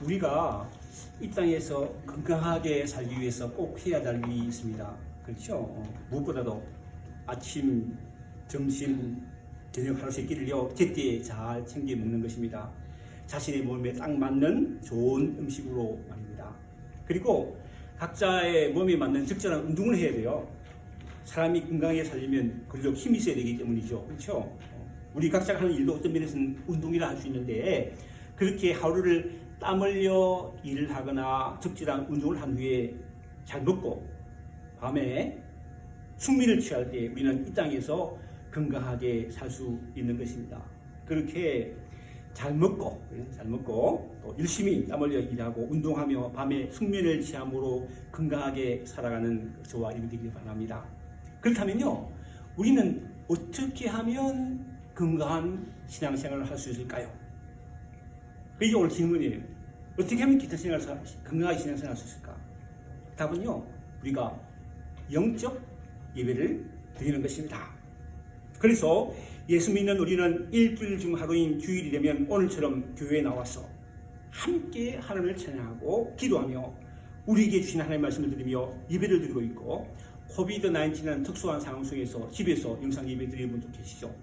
우리가 이 땅에서 건강하게 살기 위해서 꼭 해야 할 일이 있습니다. 그렇죠? 무엇보다도 아침, 점심, 저녁 하루 세 끼를요 제때 잘 챙겨 먹는 것입니다. 자신의 몸에 딱 맞는 좋은 음식으로 말입니다. 그리고 각자의 몸에 맞는 적절한 운동을 해야 돼요. 사람이 건강하게 살려면 근력 힘이 있어야 되기 때문이죠. 그렇죠? 우리 각자가 하는 일도 어떤 면에서는 운동이라 할 수 있는데, 그렇게 하루를 땀 흘려 일을 하거나 적절한 운동을 한 후에 잘 먹고 밤에 숙면을 취할 때 우리는 이 땅에서 건강하게 살 수 있는 것입니다. 그렇게 잘 먹고 또 열심히 땀 흘려 일하고 운동하며 밤에 숙면을 취함으로 건강하게 살아가는 저와 여러분 되길 바랍니다. 그렇다면요, 우리는 어떻게 하면 건강한 신앙생활을 할 수 있을까요? 그게 오늘 질문이에요. 어떻게 하면 건강하게 신앙생활을 할 수 있을까? 답은요, 우리가 영적 예배를 드리는 것입니다. 그래서 예수 믿는 우리는 일주일 중 하루인 주일이 되면 오늘처럼 교회에 나와서 함께 하나님을 찬양하고 기도하며 우리에게 주신 하나님의 말씀을 드리며 예배를 드리고 있고, 코비드-19라는 특수한 상황 속에서 집에서 영상 예배 드리는 분도 계시죠.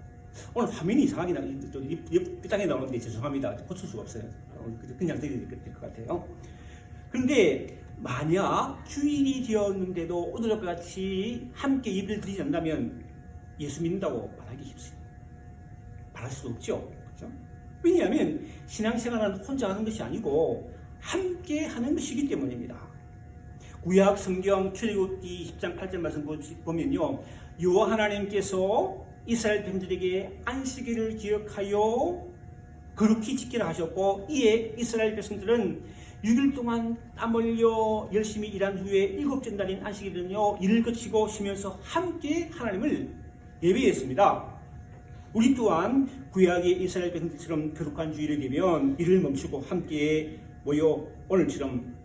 오늘 화면이 이상하게 옆 땅에 나오는데 죄송합니다. 고칠 수가 없어요. 그냥 드려야 될 것 같아요. 그런데 만약 주일이 되었는데도 오늘과 같이 함께 예배를 드리지 않는다면 예수 믿는다고 말하기 쉽습니다. 말할 수 없죠. 그렇죠? 왜냐하면 신앙생활은 혼자 하는 것이 아니고 함께 하는 것이기 때문입니다. 구약 성경 출애굽기 10장 8절 말씀 보면요, 여호와 하나님께서 이스라엘 백성들에게 안식일을 기억하여 거룩히 지키라 하셨고, 이에 이스라엘 백성들은 6일 동안 땀 흘려 열심히 일한 후에 7째 날인 안식일은요 일을 거치고 쉬면서 함께 하나님을 예배했습니다. 우리 또한 구약의 이스라엘 백성들처럼 거룩한 주일이 되면 일을 멈추고 함께 모여 오늘처럼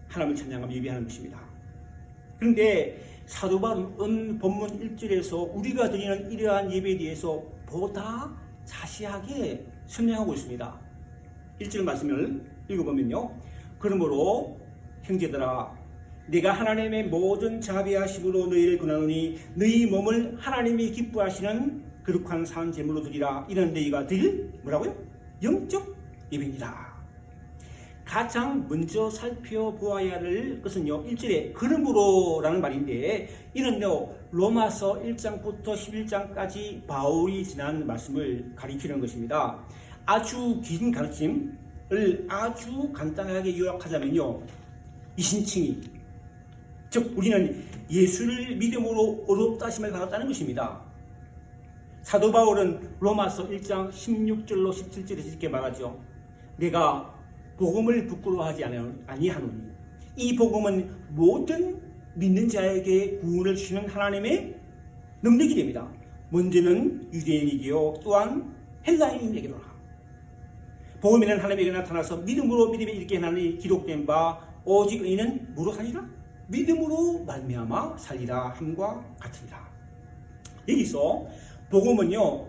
하나님을 찬양하며 예배하는 것입니다. 그런데 사도 바울은 본문 1절에서 우리가 드리는 이러한 예배에 대해서 보다 자세하게 설명하고 있습니다. 1절 말씀을 읽어보면요, 그러므로 형제들아, 내가 하나님의 모든 자비하심으로 너희를 권하노니 너희 몸을 하나님이 기뻐하시는 거룩한 산 제물로 드리라. 이는 너희가 드릴 뭐라고요? 영적 예배니라. 가장 먼저 살펴보아야 할 것은요, 1절에 그러므로라는 말인데, 이는요 로마서 1장부터 11장까지 바울이 지난 말씀을 가리키는 것입니다. 아주 긴 가르침을 아주 간단하게 요약하자면요, 이신칭이, 즉 우리는 예수를 믿음으로 의롭다 하심을 받았다는 것입니다. 사도 바울은 로마서 1장 16절로 17절에서 이렇게 말하죠. 내가 복음을 부끄러워하지 아니하노니 이 복음은 모든 믿는 자에게 구원을 주시는 하나님의 능력이 됩니다. 먼저는 유대인에게요 또한 헬라인에게로라. 복음에는 하나님에게 나타나서 믿음으로 믿음에 이르게 하나니 기록된 바 오직 의인은 무엇으로 살리라? 믿음으로 말미암아 살리라 함과 같으니라. 여기서 복음은요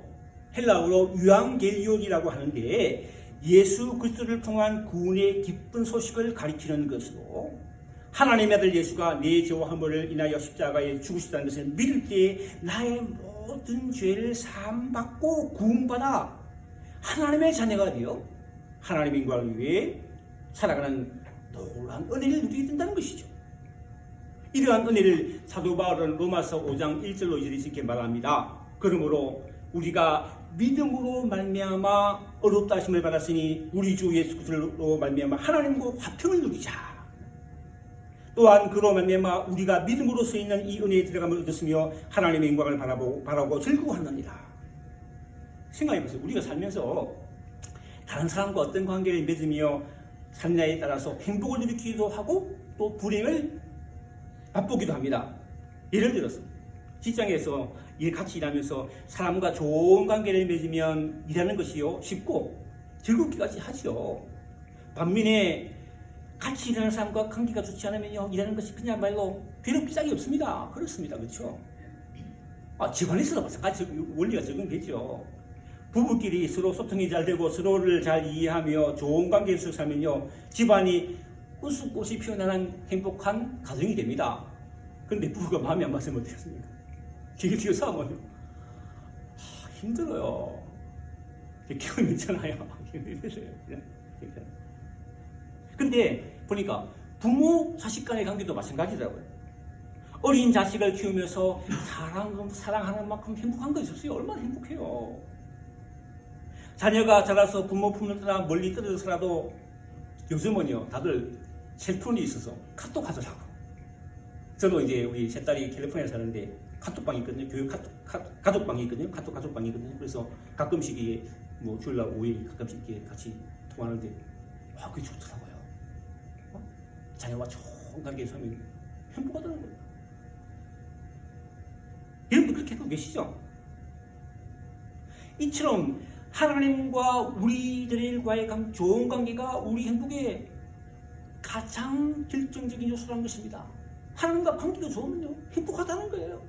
헬라어로 유앙겔리온이라고 하는데, 예수 그리스도를 통한 구원의 기쁜 소식을 가리키는 것으로, 하나님의 아들 예수가 내 죄와 허물을 인하여 십자가에 죽으셨다는 것을 믿을 때 나의 모든 죄를 사함받고 구원받아 하나님의 자녀가 되어 하나님의 영광을 위해 살아가는 놀라운 은혜를 누리게 된다는 것이죠. 이러한 은혜를 사도 바울은 로마서 5장 1절로 이렇게 말합니다. 그러므로 우리가 믿음으로 말미암아 의롭다 하심을 받았으니 우리 주 예수 그리스도로 말미암아 하나님과 화평을 누리자. 또한 그로 말미암아 우리가 믿음으로 있는 이 은혜에 들어감을 얻었으며 하나님의 영광을 바라고 즐거워하느니라. 생각해보세요. 우리가 살면서 다른 사람과 어떤 관계를 맺으며 삶냐에 따라서 행복을 일으키기도 하고 또 불행을 맛보기도 합니다. 예를 들어서 직장에서 같이 일하면서 사람과 좋은 관계를 맺으면 일하는 것이요 쉽고 즐겁기까지 하죠. 반면에 같이 일하는 사람과 관계가 좋지 않으면요 일하는 것이 그냥말로 괴롭기 짝이 없습니다. 그렇습니다. 그렇죠? 집안에서도 마찬가지 원리가 적용되죠. 부부끼리 서로 소통이 잘 되고 서로를 잘 이해하며 좋은 관계에서 살면요, 집안이 웃음꽃이 피어나는 행복한 가정이 됩니다. 그런데 부부가 마음이 안 맞으면 어떻게 하십니까? 되게 뒤에 싸우면 힘들어요. 기운이 있잖아요. 근데 보니까 부모 자식 간의 관계도 마찬가지더라고요. 어린 자식을 키우면서 사랑하는 만큼 행복한 거 있었어요. 얼마나 행복해요. 자녀가 자라서 부모 품을 떠나 멀리 떨어져서라도 요즘은요, 다들 셀폰이 있어서 카톡 하더라고. 저도 이제 우리 세 딸이 캘리포니아에 사는데 카톡방이 있거든요. 교육 가족방이 있거든요. 가족방이 있거든요. 그래서 가끔씩 이게 뭐 주일날 5일 가끔씩 이렇게 같이 통화하는데 그게 좋더라고요. 자녀와 좋은 관계에 살면 행복하더라고요. 여러분도 그렇게 하고 계시죠? 이처럼 하나님과 우리들과의 좋은 관계가 우리 행복의 가장 결정적인 요소라는 것입니다. 하나님과 관계가 좋으면요, 행복하다는 거예요.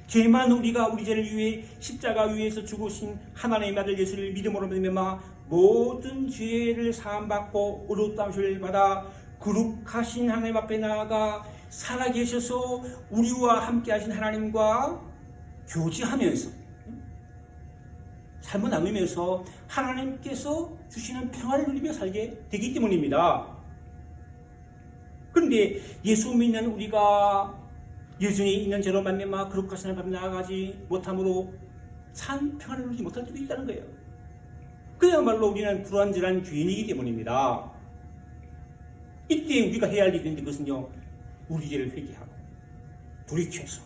죄만 우리가 우리 죄를 위해 십자가 위에서 죽으신 하나님의 아들 예수를 믿음으로 믿으며 모든 죄를 사함받고 의롭다함을 받아 거룩하신 하나님 앞에 나아가 살아계셔서 우리와 함께 하신 하나님과 교제하면서 삶을 나누면서 하나님께서 주시는 평화를 누리며 살게 되기 때문입니다. 그런데 예수 믿는 우리가 여전히 있는 죄로 말미암아 거룩하신 하나님 앞에 나아가지 못함으로 참 평화를 누리지 못할 수도 있다는 거예요. 그야말로 우리는 불완전한 죄인이기 때문입니다. 이때 우리가 해야 할 일인데 그것은요, 우리 죄를 회개하고 돌이켜서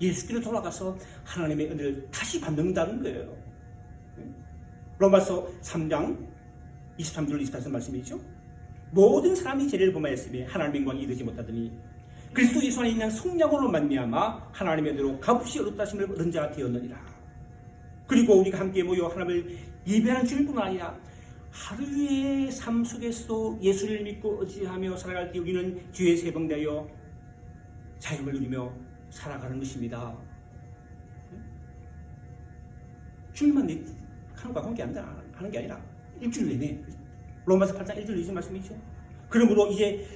예수께로 돌아가서 하나님의 은혜를 다시 받는다는 거예요. 로마서 3장 23절 24절 말씀이죠. 모든 사람이 죄를 범하였으며 하나님의 영광에 이르지 못하더니 그리스도 예수 안에 있는 성령으로 말미암아 하나님의 은혜로 값없이 얻었다 하심을 얻은 자가 되었느니라. 그리고 우리가 함께 모여 하나님을 예배하는 주일뿐만 아니라 하루의 삶 속에서도 예수를 믿고 의지하며 살아갈 때 우리는 죄에서 해방되어 자유를 누리며 살아가는 것입니다. 주일만 하나님과 관계 하는 게 아니라 일주일 내내 로마서 8장 1절 2절 말씀이죠. 그러므로 이제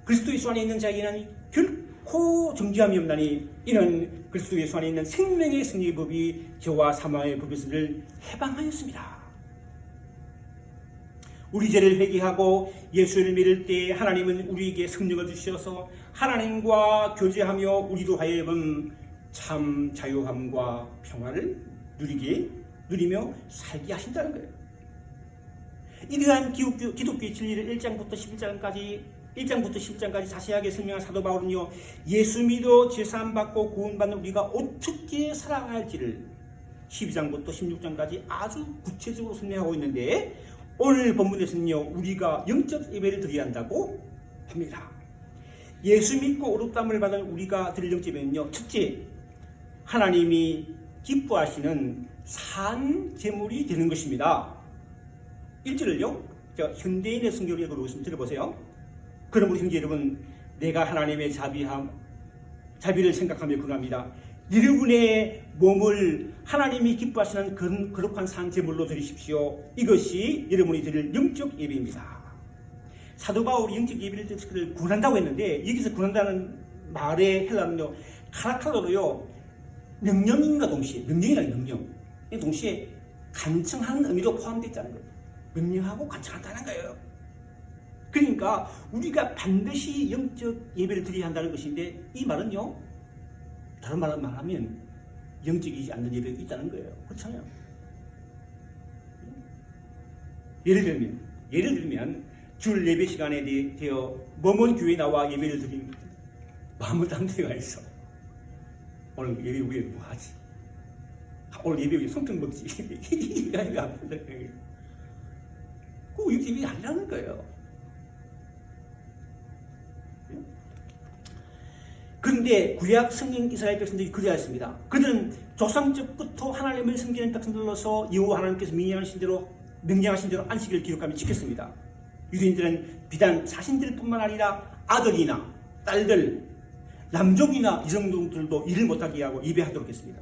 그리스도 예수 안에 있는 자에게는 결코 정죄함이 없나니 이는 그리스도 예수 안에 있는 생명의 승리의 법이 죄와 사망의 법에서 늘 해방하였습니다. 우리 죄를 회개하고 예수를 믿을 때 하나님은 우리에게 성령을 주셔서 하나님과 교제하며 우리도 하여금 참 자유함과 평화를 누리며 살게 하신다는 거예요. 이러한 기독교의 진리를 1장부터 11장까지 자세하게 설명한 사도 바울은요, 예수 믿어 제사함 받고 구원받는 우리가 어떻게 살아가야 할지를 12장부터 16장까지 아주 구체적으로 설명하고 있는데, 오늘 본문에서는요, 우리가 영적 예배를 드려야 한다고 합니다. 예수 믿고 의롭다함을 받은 우리가 드릴 영적 예배는요, 첫째, 하나님이 기뻐하시는 산 제물이 되는 것입니다. 1절을요, 제가 현대인의 성경을 읽어보겠습니다. 들어보세요. 그러므로 형제 여러분, 내가 하나님의 자비를 생각하며 근합니다. 여러분의 몸을 하나님이 기뻐하시는 거룩한 산 제물로 드리십시오. 이것이 여러분이 드릴 영적 예배입니다. 사도 바울이 영적 예배를 구한다고 했는데, 여기서 구한다는 말의 헬라어는요, 카라칼로로요, 명령인과 동시에, 명령이라는 명령, 동시에 간청하는 의미도 포함되어 있다는 거예요. 명령하고 간청한다는 거예요. 그러니까 우리가 반드시 영적 예배를 드려야 한다는 것인데, 이 말은요, 다른 말로 말하면 영적이지 않는 예배가 있다는 거예요. 그렇잖아요. 예를 들면 줄 예배 시간에 되어 먼 교회에 나와 예배를 드리는 마음을 딴 데가 있어. 오늘 예배 위에 뭐 하지? 오늘 예배 위에 손등 먹지? 이게 안 된다. 그 예배 아니라는 거예요. 그런데 구약 성경 이스라엘 백성들이 그리하였습니다. 그들은 조상적부터 하나님을 섬기는 백성들로서 여호와 하나님께서 명령하신 대로 안식일을 기록하며 지켰습니다. 유대인들은 비단 자신들뿐만 아니라 아들이나 딸들, 남종이나 이성들도 일을 못하게 하고 예배하도록 했습니다.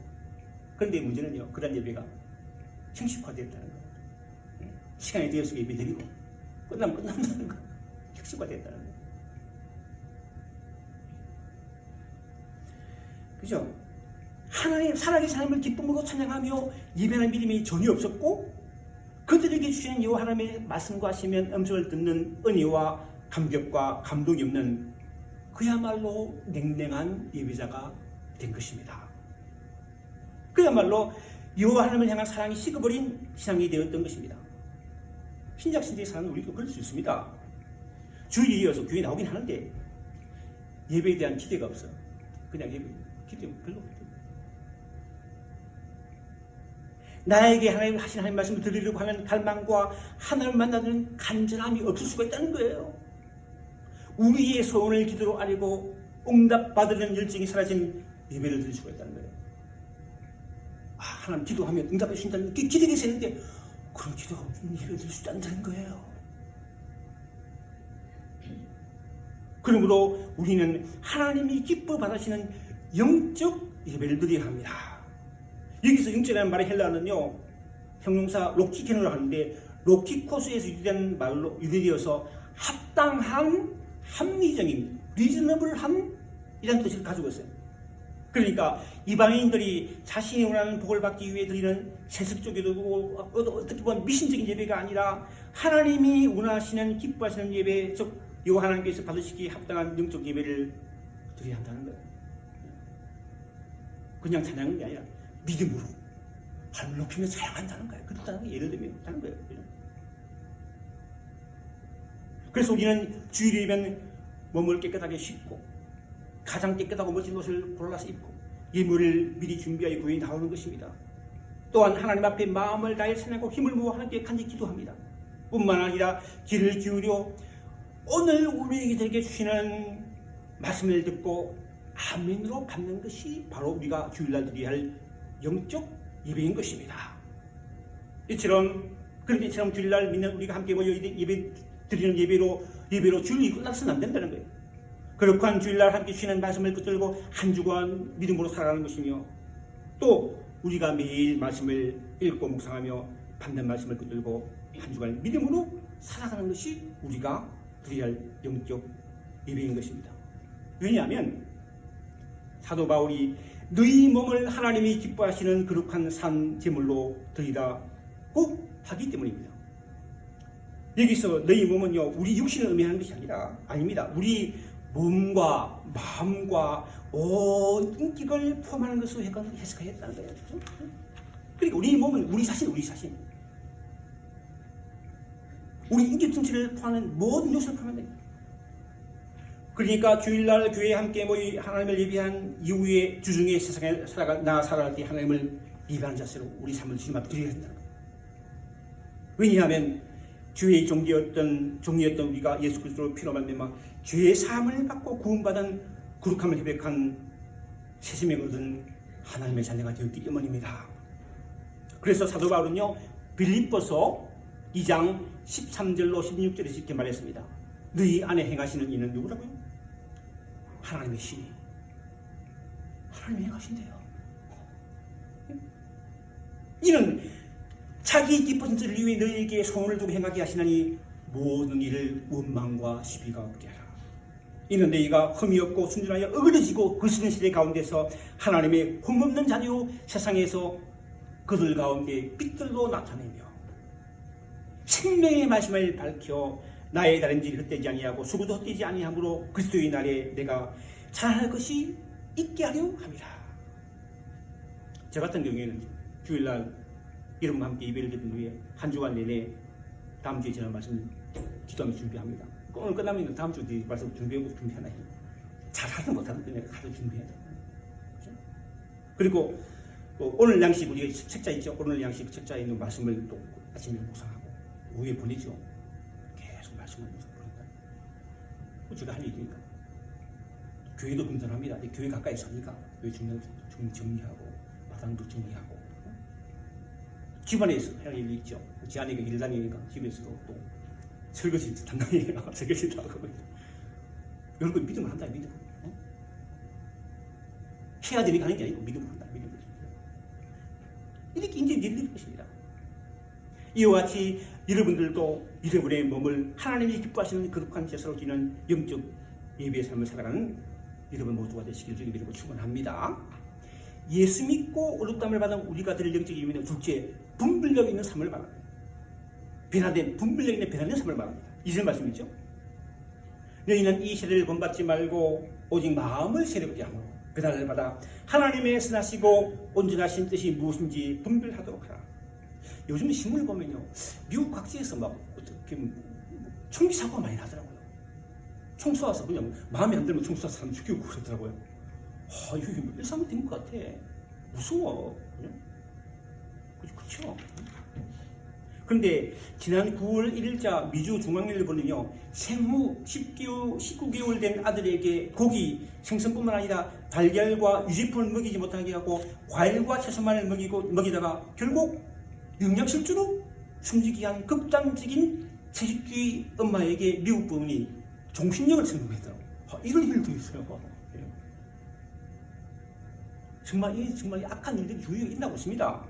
그런데 문제는요, 그런 예배가 형식화됐다는 거예요. 시간이 되어서 예배 드리고 끝나면 끝난다는 거. 형식화됐다는 거예요. 그죠? 하나님 살아계신 하나님을 기쁨으로 찬양하며 예배하는 믿음이 전혀 없었고 그들에게 주시는 여호와 하나님의 말씀과 하시면 음성을 듣는 은혜와 감격과 감동이 없는 그야말로 냉랭한 예배자가 된 것입니다. 그야말로 여호와 하나님을 향한 사랑이 식어버린 신앙이 되었던 것입니다. 신약시대의 사람은 우리도 그럴 수 있습니다. 주일이어서 교회 나오긴 하는데 예배에 대한 기대가 없어. 그냥 예배 기대 별로 없어요. 나에게 하나님 하신 하나님 말씀을 들으려고 하는 갈망과 하나님을 만나는 간절함이 없을 수가 있다는 거예요. 우리의 소원을 기도로 아니고 응답받으려는 열정이 사라진 예배를 드릴 수가 있다는 거예요. 하나님 기도하면 응답해 주신다는 기대가 있었는데 그럼 기도 없는 예배를 드릴 수 있다는 거예요. 그러므로 우리는 하나님이 기뻐 받으시는 영적 예배를 드려야 합니다. 여기서 영적이라는 말의 헬라어는요, 형용사 로키케노라고 하는데 로키코스에서 유래된 말로 유래되어서 합당한, 합리적인, 리즈너블한 이라는 뜻을 가지고 있어요. 그러니까 이방인들이 자신이 원하는 복을 받기 위해 드리는 세습적이고 어떻게 보면 미신적인 예배가 아니라 하나님이 원하시는 기뻐하시는 예배, 즉 여호와 하나님께서 받으시기에 합당한 영적 예배를 드려야 한다는 거예요. 그냥 찬양하는 게 아니라 믿음으로 발을 높이며 찬양한다는 거예요. 그렇다는 거 예를 들면 하는 거예요. 그래서 우리는 주일이면 몸을 깨끗하게 씻고 가장 깨끗하고 멋진 옷을 골라서 입고 예물을 미리 준비하여 구현이 나오는 것입니다. 또한 하나님 앞에 마음을 다해 찬양하고 힘을 모아 하나님께 간절히 기도합니다. 뿐만 아니라 귀를 기울여 오늘 우리에게 주시는 말씀을 듣고 아멘으로 받는 것이 바로 우리가 주일날 드려야 할 영적 예배인 것입니다. 그런데 이처럼 주일날 믿는 우리가 함께 모여 예배 드리는 예배로 주일이 끝나서는 안 된다는 거예요. 그렇고 한 주일날 함께 쉬는 말씀을 붙들고 한 주간 믿음으로 살아가는 것이며 또 우리가 매일 말씀을 읽고 묵상하며 받는 말씀을 붙들고 한 주간 믿음으로 살아가는 것이 우리가 드려야 할 영적 예배인 것입니다. 왜냐하면 사도 바울이 너희 몸을 하나님이 기뻐하시는 거룩한 산 제물로 드리라고 하기 때문입니다. 여기서 너희 몸은요, 우리 육신을 의미하는 것이 아닙니다. 우리 몸과 마음과 온 인격을 포함하는 것으로 해석하였다는 거예요. 그러니까 우리 몸은 우리 자신. 우리 인격 전체를 포함하는 모든 요소를 포함한다. 그러니까 주일날 교회에 함께 모이 하나님을 예배한 이후에 주중에 세상에 살아갈 때 하나님을 예배하는 자세로 우리 삶을 주님 앞에 드려야 한다는 거예요. 왜냐하면 죄의 종이었던 우리가 예수 그리스도로 피로 말미암아 죄의 사함을 받고 구원받은 거룩함을 회복한 새심에 얻은 하나님의 자녀가 되었기 때문입니다. 그래서 사도 바울은요, 빌립보서 2장 13절로 16절에서 이렇게 말했습니다. 너희 안에 행하시는 이는 누구라고요? 하나님의 신이. 하나님이 행하신대요. 이는 자기 기쁜 뜻을 위해 너희에게 소원을 두고 행하게 하시나니 모든 일을 원망과 시비가 없게 하라. 이는 너희가 흠이 없고 순전하여 어그러지고 거스른 시대 가운데서 하나님의 흠없는 자녀 세상에서 그들 가운데 빛들로 나타내며 생명의 말씀을 밝혀 나의 다름질이 헛되지 아니하고 수고도 헛되지 아니하므로 그리스도의 날에 내가 자랑할 것이 있게 하려 합니다. 저 같은 경우에는 주일날 여러분과 함께 예배를 드린 후에 한 주간 내내 다음 주에 지난 말씀 기도하면서 준비합니다. 오늘 끝나면 다음 주 뒤 말씀 준비하나 해요. 잘하든 못하든 그냥 가서 준비해야 돼요. 그렇죠? 그리고 또 오늘 양식 우리가 책자 있죠. 오늘 양식 책자에 있는 말씀을 또 아침에 묵상하고 오후에 보내죠. 계속 말씀을 보낸다. 제가 할 일이니까. 교회도 분산합니다. 교회 가까이 사니까 교회 정리하고 마당도 정리하고 집안에서 할 일이 있죠. 제 아내가 일 다니니까 집에서도 또 설거지 담당해요. 설거지도 하고 이런 거 믿음을 한다. 믿음을 해야 되니까 하는 게 아니고 믿음을 한다. 믿음을 이렇게 이제 일일 것입니다. 이와 같이 여러분들도 여러분의 몸을 하나님이 기뻐하시는 거룩한 제사로 드리는 영적 예배의 삶을 살아가는 여러분 모두가 되시길 주님 이름으로 축원합니다. 예수 믿고 의롭다함을 받은 우리가 드릴 영적 예배는 둘째, 분별력 있는 삶을 말합니다. 분별력 있는 변화된 삶을 말합니다. 이전 말씀이죠. 너희는 이 세대를 본받지 말고 오직 마음을 새롭게 함으로 변화를 받아 하나님의 선하시고 온전하신 뜻이 무엇인지 분별하도록 하라. 요즘 신문을 보면요, 미국 각지에서 막 어떻게 총기 사고가 많이 나더라고요. 총 쏘아서 그냥 마음에 안 들면 총 쏘아서 사람 죽이고 그러더라고요. 이거 일상이 된 것 같아. 무서워. 그렇죠? 그런데 지난 9월 1일자 미주 중앙일보는요, 생후 19개월 된 아들에게 고기, 생선뿐만 아니라 달걀과 유제품을 먹이지 못하게 하고 과일과 채소만을 먹이다가 결국 영양실조로 숨지게 한 극단적인 채식주의 엄마에게 미국 법원이 종신형을 선고했더라고요. 이런 일도 있어요. 정말 이 악한 일들이 주위에 있다고 있습니다.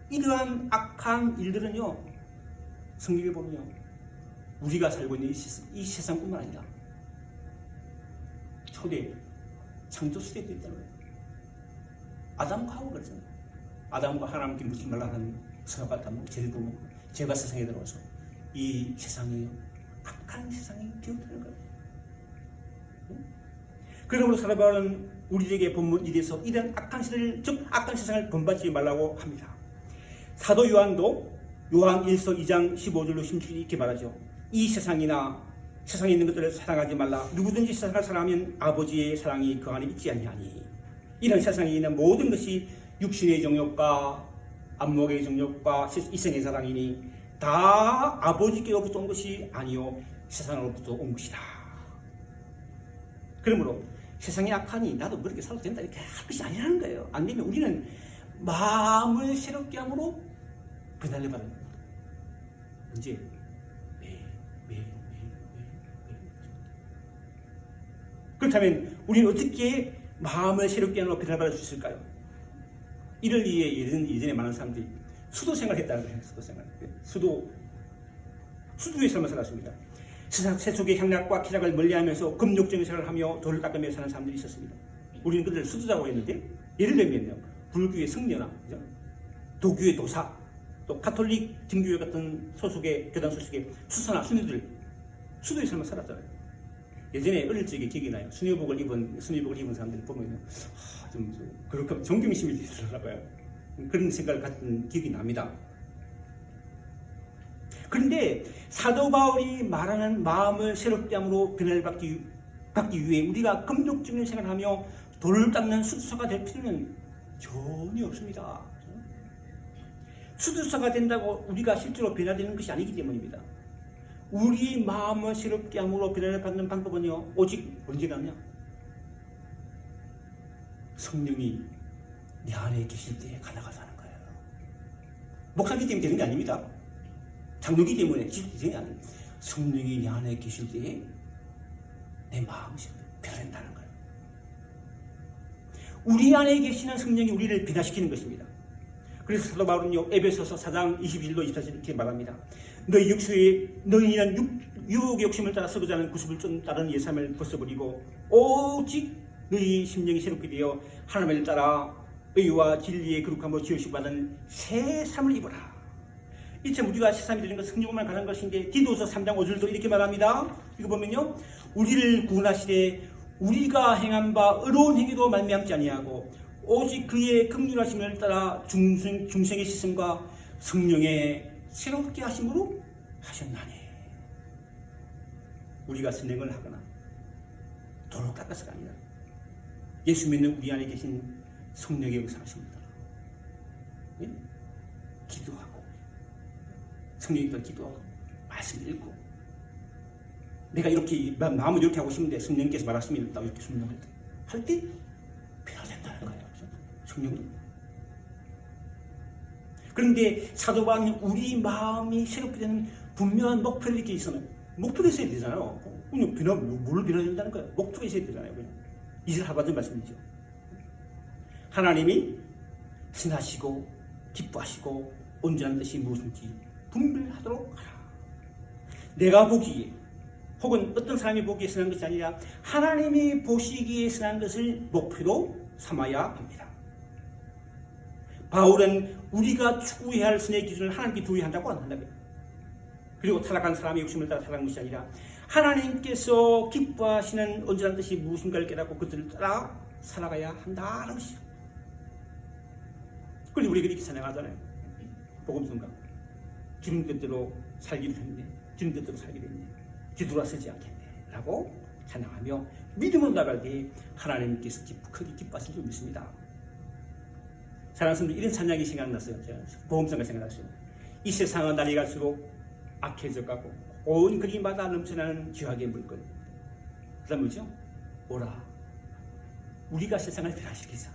이러한 악한 일들은요, 성경에 보면요, 우리가 살고 있는 이 세상뿐만 아니라 초대 창조 시대도 있다는 거예요. 아담과 하와 그러잖아요. 아담과 하나님께 묻지 말라는 서로가 다 죄를 보고 죄가 세상에 들어와서 이 세상이 악한 세상이 되었다는 거예요. 그러므로 사도바울은 우리에게 본문 1에서 이런 악한 시대를, 즉 악한 세상을 본받지 말라고 합니다. 사도 요한도 요한 1서 2장 15절로 16절 이렇게 말하죠. 이 세상이나 세상에 있는 것들을 사랑하지 말라. 누구든지 세상을 사랑하면 아버지의 사랑이 그 안에 있지 아니하니. 이런 세상에 있는 모든 것이 육신의 정욕과 안목의 정욕과 이생의 사랑이니 다 아버지께로부터 온 것이 아니요 세상으로부터 온 것이다. 그러므로 세상이 악하니 나도 그렇게 살아도 된다 이렇게 할 것이 아니라는 거예요. 안 되면 우리는 마음을 새롭게 함으로 변화를 받는 겁니다. 언제? 매일. 그렇다면 우리는 어떻게 마음을 새롭게 함으로 변화를 받을 수 있을까요? 이를 위해 예전에 많은 사람들이 수도 생활을 했다는 거예요. 수도 생활. 수도의 삶을 살았습니다. 세속의 향락과 쾌락을 멀리하면서 금욕적인 생활을 하며 돌을 닦으며 사는 사람들이 있었습니다. 우리는 그들을 수도자고 했는데, 예를 들면요, 불교의 성녀나 도교의 도사, 또 가톨릭 정교회 같은 교단 소속의 수사나 수녀들 수도의 삶을 살았잖아요. 예전에 어릴 적에 기억이 나요. 수녀복을 입은 사람들 보면요, 좀 그렇게 존경심이 들더라고요. 그런 생각을 갖는 기억이 납니다. 그런데 사도 바울이 말하는 마음을 새롭게 함으로 변화를 받기 위해 우리가 금욕적인 생활을 하며 돌을 닦는 수도사가 될 필요는 전혀 없습니다. 수도사가 된다고 우리가 실제로 변화되는 것이 아니기 때문입니다. 우리 마음을 새롭게 함으로 변화를 받는 방법은요, 오직 언제가냐? 성령이 내 안에 계실 때에 가능하다는 거예요. 목사기 때문에 되는 게 아닙니다. 장로기 때문에 되는 게 아닙니다. 성령이 내 안에 계실 때에 내 마음이 변화된다는 거예요. 우리 안에 계시는 성령이 우리를 변화시키는 것입니다. 그래서 사도 바울은요, 에베소서 4장 21로 24절 이렇게 말합니다. 너희는 유혹의 욕심을 따라 서고자 하는 구습을 따르는 예삼을 벗어버리고 오직 너희 심령이 새롭게 되어 하나님을 따라 의와 진리의 거룩함으로 지으시고 받은 새 삶을 입어라. 이처럼 우리가 새 삶이 되는 것은 성령만 가는 것인데, 디도서 3장 5절도 이렇게 말합니다. 이거 보면요, 우리를 구원하시되 우리가 행한 바 의로운 행위도 말미암지 아니하고 오직 그의 긍휼하심을 따라 중생의 시선과 성령의 새롭게 하심으로 하셨나니. 우리가 선행을 하거나 도를 깎아서가 아니라 예수 믿는 우리 안에 계신 성령의 역사하십니다. 예? 기도하고 성령이 또 기도하고 말씀 읽고, 내가 이렇게 마음을 이렇게 하고 싶은데 성령께서 말하시면 나 이렇게 순종할 때 변화된다는 거예요. 성령도. 그런데 사도 바울은 우리 마음이 새롭게 되는 분명한 목표를 이렇게 있으면 목표가 있어야 되잖아요. 그냥 뭘 변화야 된다는 거예요. 목표가 있어야 되잖아요. 그냥. 이슬 하바드 말씀이죠. 하나님이 선하시고 기뻐하시고 온전한 뜻이 무엇인지 분별하도록 하라. 내가 보기에 혹은 어떤 사람이 보기에 선한 것이 아니라 하나님이 보시기에 선한 것을 목표로 삼아야 합니다. 바울은 우리가 추구해야 할 선의 기준을 하나님께 두어야 한다고 안 한다고요. 그리고 타락한 사람의 욕심을 따라 타락한 것이 아니라 하나님께서 기뻐하시는 온전한 뜻이 무엇인가를 깨닫고 그들을 따라 살아가야 한다는 것이죠. 그런데 우리가 이렇게 찬양하잖아요. 복음성가. 주님 뜻대로 살기로 했네. 주님 뜻대로 살기로 했네. 뒤돌아서지 않겠네. 라고 찬양하며 믿음으로 나갈 때 하나님께서 크게 기뻐하실 줄 믿습니다. 사랑하는 성도, 이런 찬양이 생각났어요. 복음성가 생각났어요. 이 세상은 날이 갈수록 악해져 가고 온 그림마다 넘쳐나는 죄악의 물건. 그 다음 뭐죠? 오라. 우리가 세상을 변화시키자.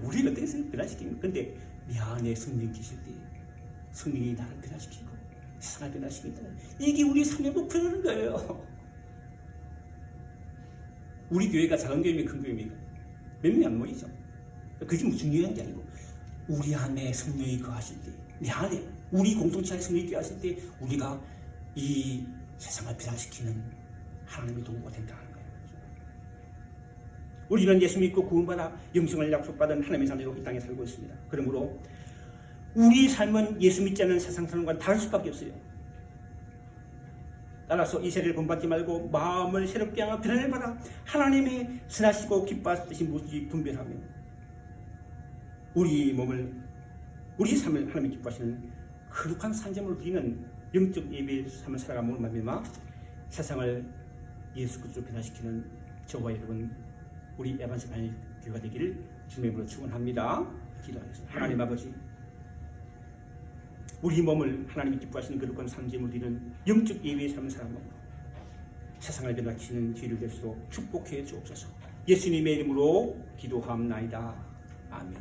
우리가 어떻게 세상을 변화시키는 거야? 근데 내 안에 성령 계실 때 성령이 나를 변화시키고 세상을 변화시킨다. 이게 우리 삶의 목표라는 거예요. 우리 교회가 작은 교회입니까? 큰 교회입니까? 몇 명이 안 모이죠. 그게 뭐 중요한 게 아니고 우리 안에 성령이 거하실 때, 내 안에 우리 공동체 안에 성령이 거하실 때 우리가 이 세상을 변화시키는 하나님의 도구가 된다는 거예요. 우리는 예수 믿고 구원받아 영생을 약속받은 하나님의 자녀로 이 땅에 살고 있습니다. 그러므로 우리 삶은 예수 믿지 않는 세상 사람과는 다를 수밖에 없어요. 따라서 이 세대를 본받지 말고 마음을 새롭게 하며 변화를 받아 하나님의 선하시고 기뻐하시는 무엇인지 분별하며 우리 몸을, 우리 삶을 하나님이 기뻐하시는 거룩한 산점을 드리는 영적 예배의 삶을 살아감으로 말미암아 세상을 예수 그리스도로 변화시키는 저와 여러분, 우리 에반스 반의 교회가 되기를 주님의 이름으로 축원합니다. 기도하겠습니다. 하나님 아버지, 우리 몸을 하나님이 기뻐하시는 거룩한 산점을 드리는 영적 예배의 삶을 살아감으로 세상을 변화시키는 뒤를 될 수 축복해 주옵소서. 예수님의 이름으로 기도합나이다. 아멘.